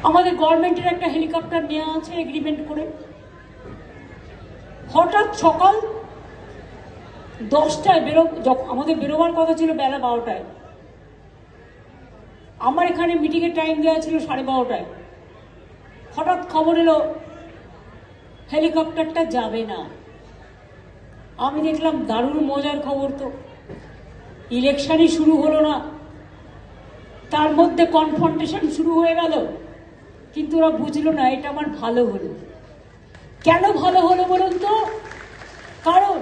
আমাদের গভর্নমেন্টের একটা হেলিকপ্টার নেওয়া আছে এগ্রিমেন্ট করে। হঠাৎ সকাল 10টায় আমাদের বেরোবার কথা ছিল বেলা 12টায়। আমার এখানে মিটিংয়ের টাইম দেওয়া ছিল 12:30টায়। হঠাৎ খবর এলো হেলিকপ্টারটা যাবে না। আমি দেখলাম দারুণ মজার খবর তো, ইলেকশনই শুরু হলো না, তার মধ্যে কনফ্রন্টেশন শুরু হয়ে গেল। কিন্তু ওরা বুঝলো না এটা আমার ভালো হলো। কেন ভালো হলো বলুন তো? কারণ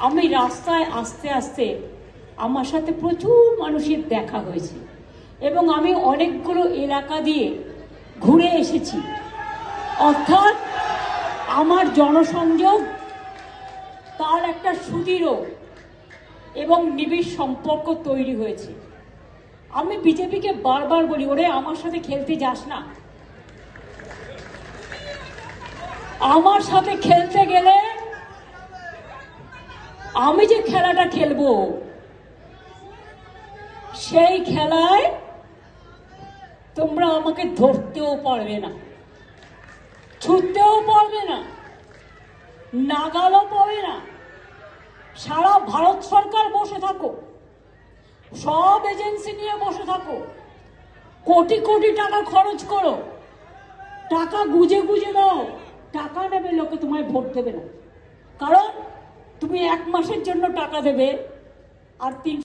আমি রাস্তায় আস্তে আস্তে আমার সাথে প্রচুর মানুষের দেখা হয়েছে এবং আমি অনেকগুলো এলাকা দিয়ে ঘুরে এসেছি। অর্থাৎ আমার জনসংযোগ তার একটা সুদৃঢ় এবং নিবিড় সম্পর্ক তৈরি হয়েছে। আমি বিজেপিকে বারবার বলি, ওরে আমার সাথে খেলতে যাস না। আমার সাথে খেলতে গেলে আমি যে খেলাটা খেলবো সেই খেলায় তোমরা আমাকে ধরতেও পারবে না, ছুটতেও পারবে না, নাগালও পাবে না। সারা ভারত সরকার বসে থাকো, সব এজেন্সি নিয়ে বসে থাকো, কোটি কোটি টাকা খরচ করো, টাকা গুজে গুজে দাও, টাকা নেবে লোকে, তোমায় ভোট দেবে না। কারণ তুমি 1 মাসের জন্য টাকা দেবে আর 3